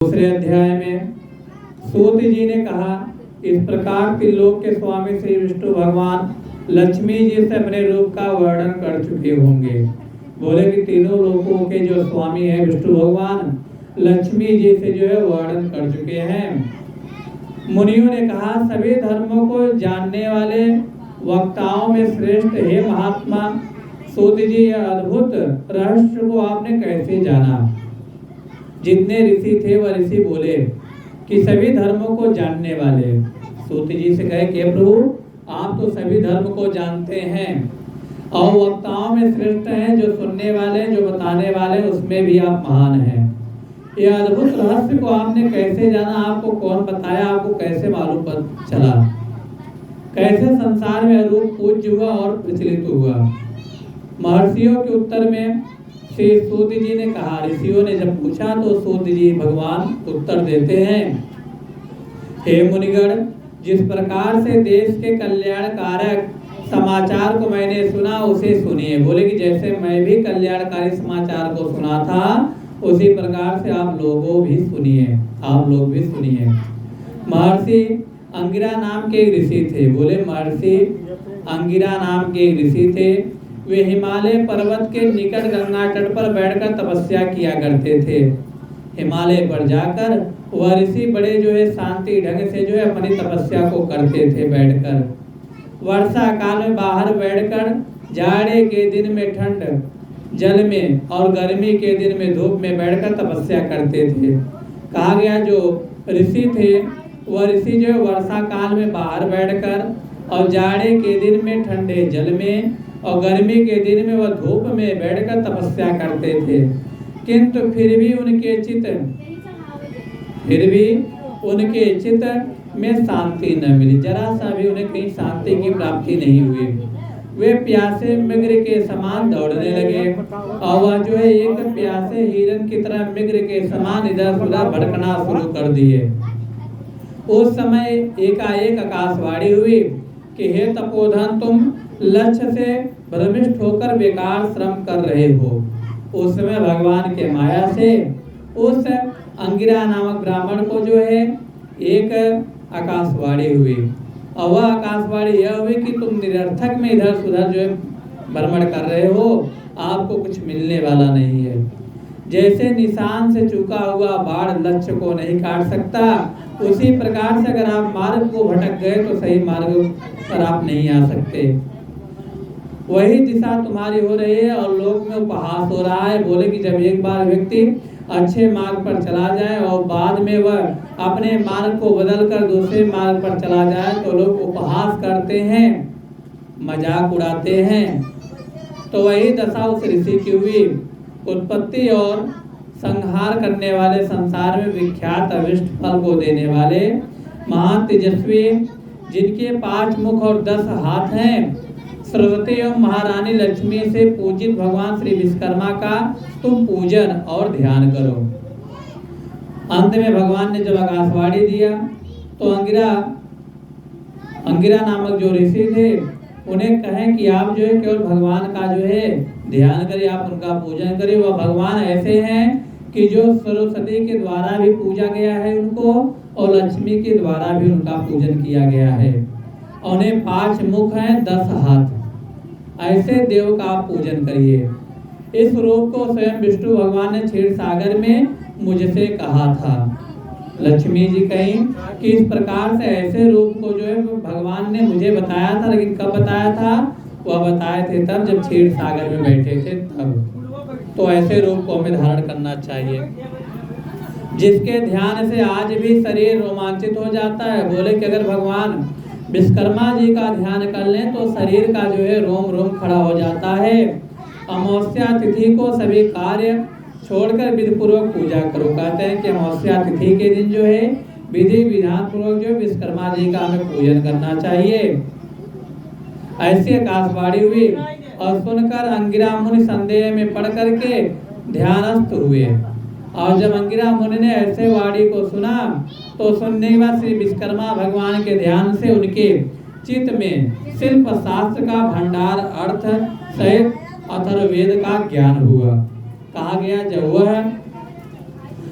दूसरे अध्याय में सूत जी ने कहा, इस प्रकार त्रिलोक के स्वामी श्री विष्णु भगवान लक्ष्मी जी से अपने रूप का वर्णन कर चुके होंगे। बोले कि तीनों लोकों के जो स्वामी हैं विष्णु भगवान लक्ष्मी जी से जो है वर्णन कर चुके हैं। मुनियों ने कहा, सभी धर्मों को जानने वाले वक्ताओं में श्रेष्ठ हे महात्मा सूत जी, यह अद्भुत रहस्य को आपने कैसे जाना? जितने ऋषि थे वह ऋषि बोले कि सभी धर्मों को जानने वाले। सूत जी से कहे कि प्रभु, आप तो सभी धर्म को जानते हैं और वक्ताओं में श्रेष्ठ हैं, जो सुनने वाले, जो बताने वाले, उसमें भी आप महान हैं। यह अद्भुत रहस्य को आपने कैसे जाना? आपको कौन बताया? आपको कैसे मालूम चला? कैसे संसार में रूप पूज्य हुआ और प्रचलित हुआ? महर्षियों के उत्तर में श्री सूत जी ने कहा, ऋषियों ने जब पूछा तो सूत जी भगवान उत्तर देते हैं, हे मुनिगण, जिस प्रकार से देश के कल्याणकारक समाचार को मैंने सुना उसे सुनिए। बोले कि जैसे मैं भी कल्याणकारी समाचार को सुना था उसी प्रकार से आप लोग भी सुनिए। महर्षि अंगिरा नाम के एक ऋषि थे। बोले महर्षि अंगिरा नाम के एक ऋषि थे। वे हिमालय पर्वत के निकट गंगा तट पर बैठकर तपस्या किया करते थे। हिमालय पर जाकर वह ऋषि बड़े जो है शांति ढंग से जो है अपनी तपस्या को करते थे बैठकर। वर्षा काल में बाहर बैठकर, जाड़े के दिन में ठंड जल में और गर्मी के दिन में धूप में बैठकर तपस्या करते थे। कहा गया जो ऋषि थे वह ऋषि जो है वर्षा काल में बाहर बैठकर और जाड़े के दिन में ठंडे जल में और गर्मी के दिन में वह धूप में बैठकर तपस्या करते थे। किंतु फिर भी उनके चित्त में शांति न मिली। जरा सा भी उन्हें कहीं शांति की प्राप्ति नहीं हुई। वे प्यासे मृग के समान दौड़ने लगे और वह जो है एक प्यासे हिरन की तरह मृग के समान इधर उधर भटकना शुरू कर दिए। उस समय एकाएक आकाशवाणी हुई कि हे तपोधन, तुम लक्ष्य से भ्रमिष्ट होकर बेकार श्रम कर रहे हो। उस समय भगवान के माया से उस अंगिरा नामक ब्राह्मण को जो है एक आकाशवाणी हुई और वह आकाशवाणी यह हुई कि तुम निरर्थक में इधर उधर जो है भ्रमण कर रहे हो, आपको कुछ मिलने वाला नहीं है। जैसे निशान से चूका हुआ बाढ़ लक्ष्य को नहीं काट सकता, उसी प्रकार से अगर आप मार्ग को भटक गए तो सही मार्ग पर आप नहीं आ सकते। वही दिशा तुम्हारी हो रही है और लोक में उपहास हो रहा है। बोले कि जब एक बार व्यक्ति अच्छे मार्ग पर चला जाए और बाद में वह अपने मार्ग को बदलकर दूसरे मार्ग पर चला जाए तो लोग उपहास करते हैं, मजाक उड़ाते हैं। तो वही दशा उस ऋषि की हुई। उत्पत्ति और संहार करने वाले, संसार में विख्यात अभिष्ट फल को देने वाले महान तेजस्वी, जिनके 5 मुख और 10 हाथ हैं, सरस्वती एवं महारानी लक्ष्मी से पूजित भगवान श्री विश्वकर्मा का तुम पूजन और ध्यान करो। अंत में भगवान ने जब आकाशवाणी दिया तो अंगिरा नामक जो ऋषि थे उन्हें कहें कि आप जो है केवल भगवान का जो है ध्यान करिए, आप उनका पूजन करिए। वह भगवान ऐसे हैं कि जो सरस्वती के द्वारा भी पूजा गया है उनको और लक्ष्मी के द्वारा भी उनका पूजन किया गया है। उन्हें 5 मुख हैं, 10 हाथ। ऐसे देव का आप पूजन करिए। इस रूप को स्वयं विष्णु भगवान ने क्षीर सागर में मुझसे कहा था। लक्ष्मी जी कहीं कि इस प्रकार से ऐसे रूप को जो है भगवान ने मुझे बताया था, लेकिन कब बताया था? वह बताए थे तब जब क्षीर सागर में बैठे थे तब। तो ऐसे रूप को हमें धारण करना चाहिए जिसके ध्यान से आज भी शरीर रोमांचित हो जाता है। बोले कि अगर भगवान विश्वकर्मा जी का ध्यान कर लें तो शरीर का जो है रोम रोम खड़ा हो जाता है। अमावस्या तिथि को सभी कार्य छोड़कर विधि पूर्वक पूजा करो। कहते हैं कि अमावस्या तिथि के दिन जो है विधि विधान पूर्वक जो विश्वकर्मा जी का हमें पूजन करना चाहिए। ऐसी आकाशवाणी हुई और सुनकर अंगिरा मुनि संदेह में पड़ करके ध्यानस्थ हुए। और जब अंगिरा मुनि ने ऐसे वाणी को सुना तो सुनने के बाद श्री विश्वकर्मा भगवान के ध्यान से उनके चित्त में शिल्प शास्त्र का भंडार अर्थ सहित अथर्ववेद का ज्ञान हुआ। कहा गया जब वह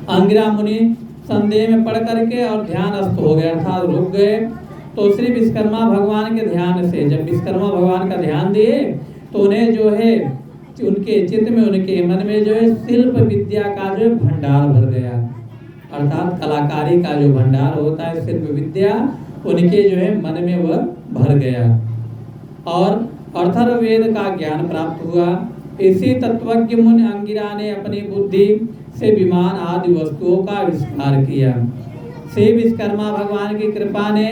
अंगिरा मुनि संदेह में पड़ करके और ध्यानस्थ हो गए, अर्थात रुक गए। तो श्री विश्वकर्मा भगवान के ध्यान से जब विश्वकर्मा भगवान का ध्यान दिए तो उन्हें जो है उनके चित्त में, उनके मन में जो है शिल्प विद्या का जो भंडार भर गया, अर्थात कलाकारी का जो भंडार होता है शिल्प विद्या, उनके जो है मन में वह भर गया और अथर्ववेद का ज्ञान प्राप्त हुआ। इसी तत्वज्ञ मुनि अंगिरा ने अपनी बुद्धि से विमान आदि वस्तुओं का आविष्कार किया। श्री विश्वकर्मा भगवान की कृपा ने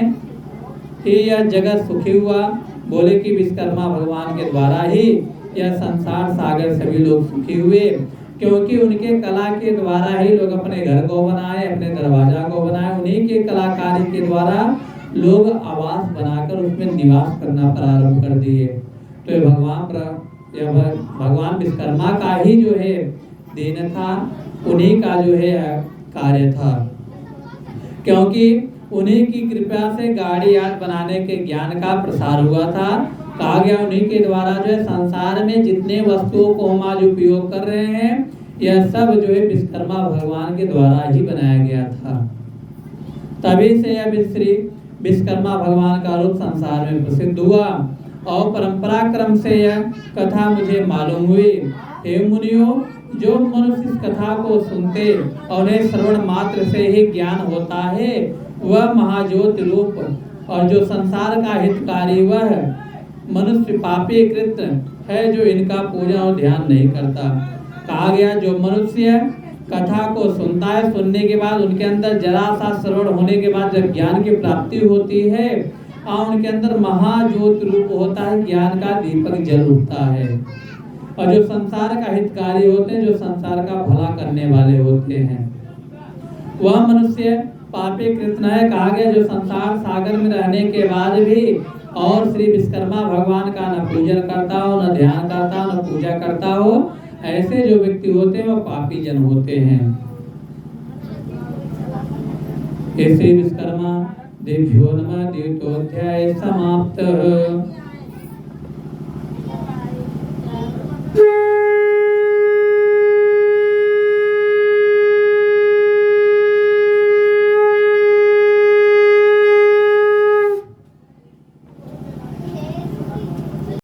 ही यह जगत सुखी हुआ। बोले कि विश्वकर्मा भगवान के द्वारा ही यह संसार सागर सभी लोग सुखी हुए, क्योंकि उनके कला के द्वारा ही लोग अपने घर को बनाए, अपने दरवाजा को बनाए। उन्हीं के कलाकारी के द्वारा लोग आवास बनाकर उसमें निवास करना प्रारंभ कर दिए। तो ये भगवान विश्वकर्मा का ही जो है देन था, उन्हीं का जो है कार्य था, क्योंकि उन्हीं की कृपा से गाड़ी आदि बनाने के ज्ञान का प्रसार हुआ था। कहा गया उन्हीं के द्वारा जो है संसार में जितने वस्तुओं को हम आज उपयोग कर रहे हैं यह सब जो है विश्वकर्मा भगवान के द्वारा ही बनाया गया था। तभी से अब श्री विश्वकर्मा भगवान का रूप संसार में प्रसिद्ध हुआ और परंपरा क्रम से यह कथा मुझे मालूम हुई। हे मुनियों, जो मनुष्य इस कथा को सुनते और उन्हें श्रवण मात्र से ही ज्ञान होता है वह महाज्योति रूप, और जो संसार का हितकारी वह मनुष्य पापी कृत है जो इनका पूजा और ध्यान नहीं करता। कहा गया जो मनुष्य कथा को सुनता है, सुनने के बाद उनके अंदर जरा सा श्रवण होने के बाद जब ज्ञान की प्राप्ति होती है और उनके अंदर महाज्योति रूप होता है, ज्ञान का दीपक जल उठता है। और जो संसार का हितकारी होते हैं, जो संसार का भला करने वाले होते हैं, वह मनुष्य पापी कृत न है। कहा गया जो संसार सागर में रहने के बाद भी और श्री विश्वकर्मा भगवान का न पूजन करता हो, न ध्यान करता हो, न पूजा करता हो, ऐसे जो व्यक्ति होते हैं वह पापी जन होते हैं। श्री विश्वकर्मा देभ्यो नमः। द्वितीयोध्याय समाप्त।